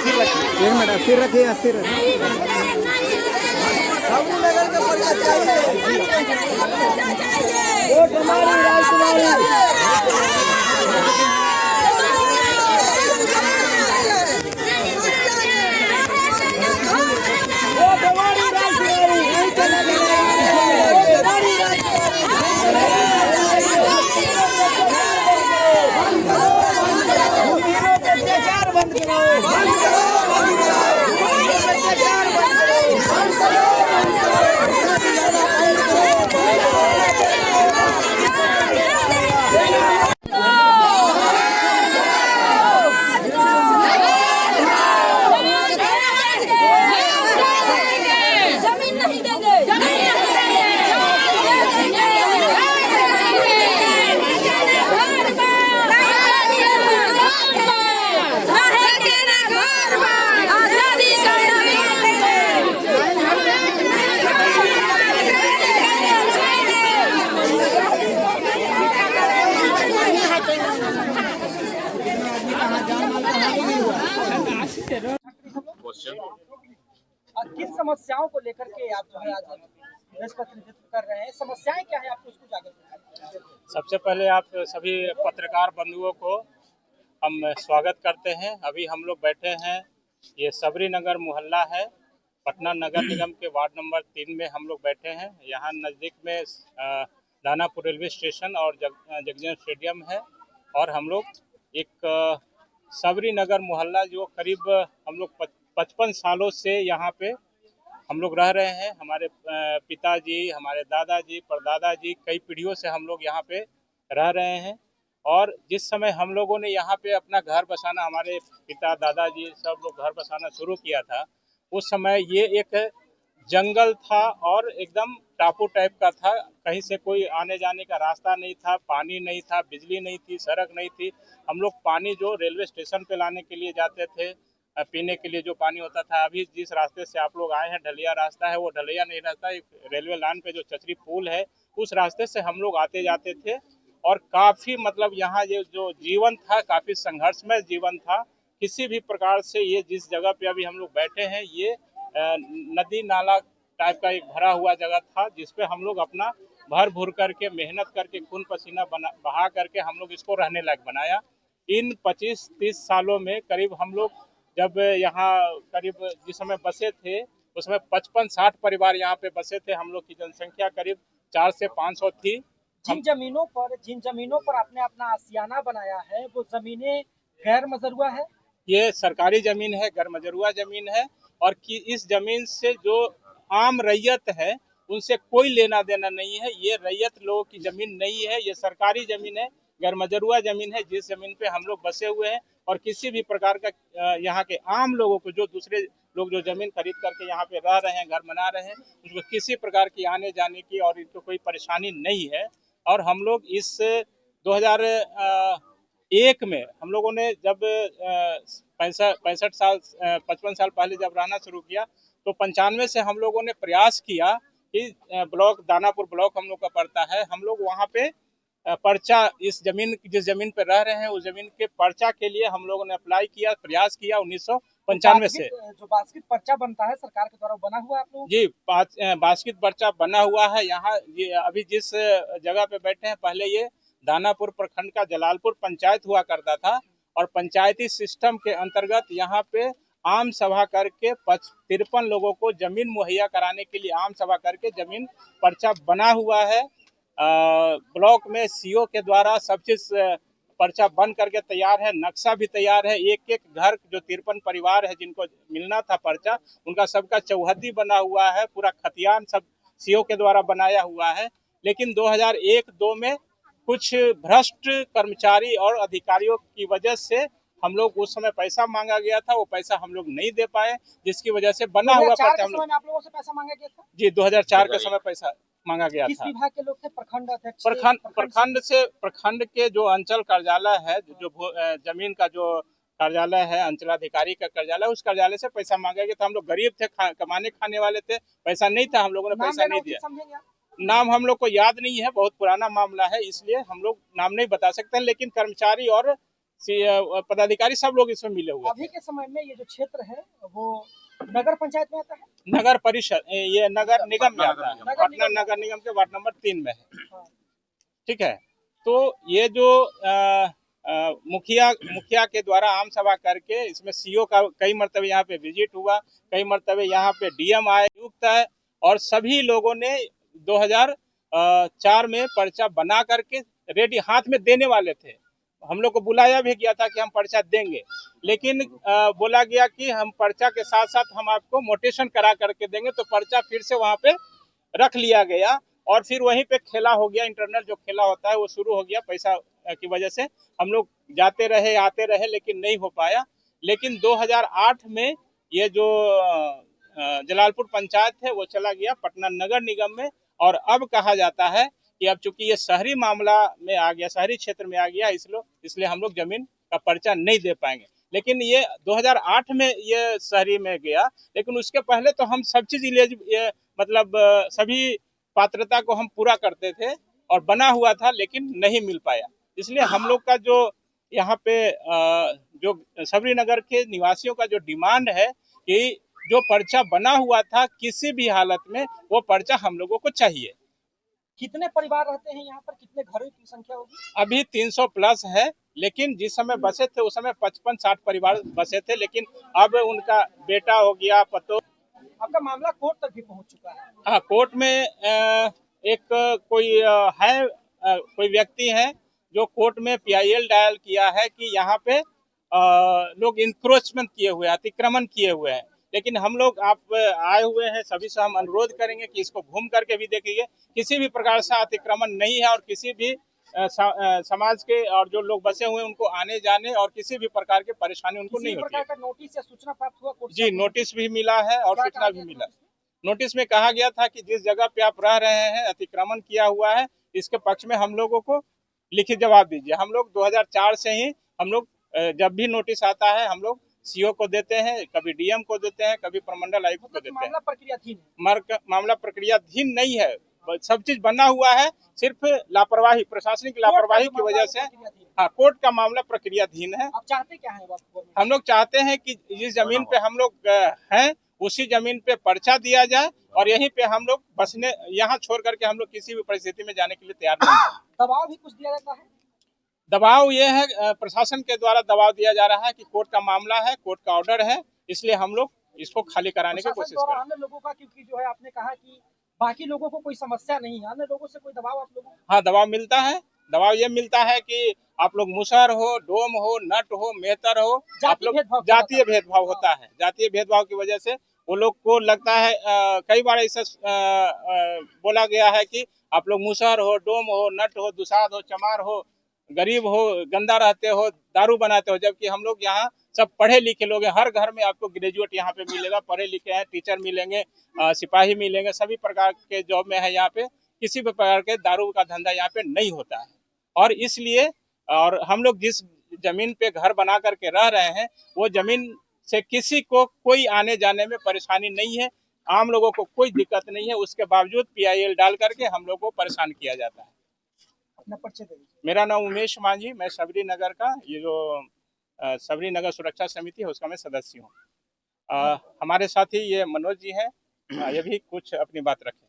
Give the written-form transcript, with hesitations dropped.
एक मिनट अस्थिर रखिए, अस्थिर रखिए। वोट हमारी, राजकुमारी। किन समस्याओं को लेकर के आप जो है आज प्रेस प्रतिनिधित्व कर रहे हैं, समस्याएं क्या है आपको उसको जाकर? सबसे पहले आप सभी पत्रकार बंधुओं को हम स्वागत करते हैं। अभी हम लोग बैठे हैं, ये सबरी नगर मोहल्ला है, पटना नगर निगम के वार्ड नंबर 3 में हम लोग बैठे हैं। यहाँ नज़दीक में दानापुर रेलवे स्टेशन और जगजीवन स्टेडियम है। और हम लोग एक सबरी नगर मोहल्ला जो करीब हम लोग 55 सालों से यहाँ पे हम लोग रह रहे हैं। हमारे पिताजी, हमारे दादाजी, परदादाजी, कई पीढ़ियों से हम लोग यहाँ पे रह रहे हैं। और जिस समय हम लोगों ने यहाँ पे अपना घर बसाना, हमारे पिता दादाजी सब लोग घर बसाना शुरू किया था, उस समय ये एक जंगल था और एकदम टापू टाइप का था। कहीं से कोई आने जाने का रास्ता नहीं था, पानी नहीं था, बिजली नहीं थी, सड़क नहीं थी। हम लोग पानी जो रेलवे स्टेशन पे लाने के लिए जाते थे, पीने के लिए जो पानी होता था, अभी जिस रास्ते से आप लोग आए हैं ढलैया रास्ता है, वो ढलैया नहीं रास्ता, रेलवे लाइन पे जो चचरी पुल है उस रास्ते से हम लोग आते जाते थे। और काफी मतलब यहाँ ये जो जीवन था काफी संघर्षमय जीवन था। किसी भी प्रकार से ये जिस जगह पे अभी हम लोग बैठे हैं, ये नदी नाला टाइप का एक भरा हुआ जगह था, जिसपे हम लोग अपना भर भूर करके मेहनत करके खून पसीना बहा करके हम लोग इसको रहने लायक बनाया। इन 25-30 सालों में करीब हम लोग जब यहाँ करीब जिस समय बसे थे, उसमें 55-60 परिवार यहाँ पे बसे थे। हम लोग की जनसंख्या करीब 400 से 500 थी। जिन जमीनों पर आपने अपना आशियाना बनाया है, वो जमीनें गैर मजरूआ है? ये सरकारी जमीन है, गैर मजरूआ जमीन है। और कि इस जमीन से जो आम रैयत है उनसे कोई लेना देना नहीं है। ये रैयत लोगों की जमीन नहीं है, ये सरकारी जमीन है, गैर मजरूआ जमीन है, जिस जमीन पे हम लोग बसे हुए हैं। और किसी भी प्रकार का यहाँ के आम लोगों को, जो दूसरे लोग जो जमीन खरीद करके यहाँ पे रह रहे हैं, घर बना रहे हैं, उसको किसी प्रकार की आने जाने की और इनको कोई परेशानी नहीं है। और हम लोग इस 2001 में हम लोगों ने जब 65 साल 55 साल पहले जब रहना शुरू किया, तो 95 से हम लोगों ने प्रयास किया कि ब्लॉक दानापुर ब्लॉक हम लोग का पड़ता है, हम लोग वहाँ पे पर्चा, इस जमीन जिस जमीन पे रह रहे हैं उस जमीन के पर्चा के लिए हम लोगों ने अप्लाई किया, प्रयास किया 1995 से। जो बास्केट पर्चा बनता है सरकार के द्वारा बना हुआ है आप लोगों? जी, बास्केट पर्चा बना हुआ है। यहाँ ये अभी जिस जगह पे बैठे हैं, पहले ये दानापुर प्रखंड का जलालपुर पंचायत हुआ करता था। और पंचायती सिस्टम के अंतर्गत यहाँ पे आम सभा करके 53 लोगों को जमीन मुहैया कराने के लिए आम सभा करके जमीन पर्चा बना हुआ है। ब्लॉक में सीओ के द्वारा सब चीज पर्चा बन करके तैयार है, नक्शा भी तैयार है। एक एक घर जो 53 परिवार है जिनको मिलना था पर्चा, उनका सबका चौहद्दी बना हुआ है, पूरा खतियान सब सीओ के द्वारा बनाया हुआ है। लेकिन 2001-2 में कुछ भ्रष्ट कर्मचारी और अधिकारियों की वजह से हम लोग उस समय पैसा मांगा गया था, वो पैसा हम लोग नहीं दे पाए, जिसकी वजह से बना हुआ पर्चा हम लोग। आप लोगों से पैसा मांगा गया था? जी, 2004 के समय पैसा मांगा गया किस था। विभाग के लोग थे? प्रखंड अध्यक्ष? प्रखंड के जो अंचल कार्यालय है, जो जमीन का जो कार्यालय है, अंचलाधिकारी का कार्यालय, उस कार्यालय से पैसा मांगा गया था। हम लोग गरीब थे, कमाने खाने वाले थे, पैसा नहीं था, हम लोगों ने पैसा नहीं दिया। नाम हम लोग को याद नहीं है, बहुत पुराना मामला है, इसलिए हम लोग नाम नहीं बता सकते। लेकिन कर्मचारी और पदाधिकारी सब लोग इसमें मिले हुए अभी के समय में ये जो क्षेत्र है वो नगर पंचायत में आता है। नगर परिषद ये नगर निगम में आता है, पटना नगर निगम के वार्ड नंबर 3 में है। हाँ। ठीक है, तो ये जो मुखिया के द्वारा आम सभा करके इसमें सीओ का कई मरतबे यहाँ पे विजिट हुआ, कई मरतबे यहाँ पे डीएम आए, नियुक्त है, और सभी लोगों ने 2004 में पर्चा बना करके रेडी हाथ में देने वाले थे। हम लोग को बुलाया भी गया था कि हम पर्चा देंगे, लेकिन बोला गया कि हम पर्चा के साथ साथ हम आपको मोटेशन करा करके देंगे, तो पर्चा फिर से वहाँ पे रख लिया गया और फिर वहीं पे खेला हो गया। इंटरनल जो खेला होता है वो शुरू हो गया। पैसा की वजह से हम लोग जाते रहे आते रहे, लेकिन नहीं हो पाया। लेकिन 2008 में ये जो जलालपुर पंचायत है वो चला गया पटना नगर निगम में, और अब कहा जाता है कि अब चूंकि ये शहरी मामला में आ गया, शहरी क्षेत्र में आ गया, इसलिए हम लोग जमीन का पर्चा नहीं दे पाएंगे। लेकिन ये 2008 में ये शहरी में गया, लेकिन उसके पहले तो हम सब चीज मतलब सभी पात्रता को हम पूरा करते थे और बना हुआ था, लेकिन नहीं मिल पाया। इसलिए हम लोग का जो यहाँ पे जो सबरी नगर के निवासियों का जो डिमांड है कि जो पर्चा बना हुआ था किसी भी हालत में वो पर्चा हम लोगों को चाहिए। कितने परिवार रहते हैं यहाँ पर, कितने घरों की संख्या होगी? अभी 300 प्लस है, लेकिन जिस समय बसे थे उस समय 55-60 परिवार बसे थे, लेकिन अब उनका बेटा हो गया, पतो। आपका मामला कोर्ट तक भी पहुँच चुका है। हाँ, कोर्ट में एक कोई व्यक्ति है जो कोर्ट में PIL डायल किया है कि यहाँ पे लोग इंक्रोचमेंट किए हुए, अतिक्रमण किए हुए हैं। लेकिन हम लोग आप आए हुए हैं, सभी से हम अनुरोध करेंगे कि इसको घूम करके भी देखिए, किसी भी प्रकार से अतिक्रमण नहीं है और किसी भी समाज के और जो लोग बसे हुए हैं उनको आने जाने और किसी भी प्रकार की परेशानी उनको नहीं होती है। का नोटिस या सूचना प्राप्त हुआ कोर्ट से? जी, नोटिस भी मिला है और सूचना भी मिला। नोटिस में कहा गया था कि जिस जगह पे आप रह रहे हैं अतिक्रमण किया हुआ है, इसके पक्ष में हम लोगों को लिखित जवाब दीजिए। हम लोग 2004 से ही हम लोग जब भी नोटिस आता है हम लोग सीओ को देते हैं, कभी डीएम को देते हैं, कभी प्रमंडल आयुक्त को देते हैं। मामला प्रक्रियाधीन है? मामला प्रक्रियाधीन नहीं है, सब चीज बना हुआ है, सिर्फ लापरवाही, प्रशासनिक लापरवाही की वजह से। हाँ, कोर्ट का मामला प्रक्रियाधीन है। आप चाहते क्या है? हम लोग चाहते हैं कि जिस जमीन पे हम लोग हैं उसी जमीन पे पर्चा दिया जाए और यहीं पे हम लोग बसने, यहाँ छोड़ करके हम लोग किसी भी परिस्थिति में जाने के लिए तैयार नहीं है। दबाव भी कुछ दिया जाता है? दबाव ये है, प्रशासन के द्वारा दबाव दिया जा रहा है कि कोर्ट का मामला है, कोर्ट का ऑर्डर है, इसलिए हम लोग इसको खाली कराने की कोशिश कर रहे हैं। अन्य लोगों का, क्योंकि जो है आपने कहा कि बाकी लोगों को कोई समस्या नहीं है, अन्य लोगों से कोई दबाव आप लोगों? हाँ, दबाव मिलता है। दबाव ये मिलता है कि आप लोग मुसहर हो, डोम हो, नट हो, मेहतर हो, आप लोग जातीय भेदभाव होता है। जातीय भेदभाव की वजह से वो लोग को लगता है, कई बार ऐसा बोला गया है कि आप लोग मुसहर हो, डोम हो, नट हो, दुसाद हो, चमार हो, गरीब हो, गंदा रहते हो, दारू बनाते हो, जबकि हम लोग यहाँ सब पढ़े लिखे लोग हैं। हर घर में आपको ग्रेजुएट यहाँ पे मिलेगा, पढ़े लिखे हैं, टीचर मिलेंगे, सिपाही मिलेंगे, सभी प्रकार के जॉब में है यहाँ पे। किसी भी प्रकार के दारू का धंधा यहाँ पे नहीं होता है। और इसलिए और हम लोग जिस जमीन पे घर बना करके रह रहे हैं वो जमीन से किसी को कोई आने जाने में परेशानी नहीं है, आम लोगों को कोई दिक्कत नहीं है। उसके बावजूद PIL डाल करके हम लोग को परेशान किया जाता है। मेरा नाम उमेश मांझी, मैं सबरी नगर का, ये जो सबरी नगर सुरक्षा समिति है उसका मैं सदस्य हूँ। हमारे साथी ये मनोज जी हैं, ये भी कुछ अपनी बात रखें।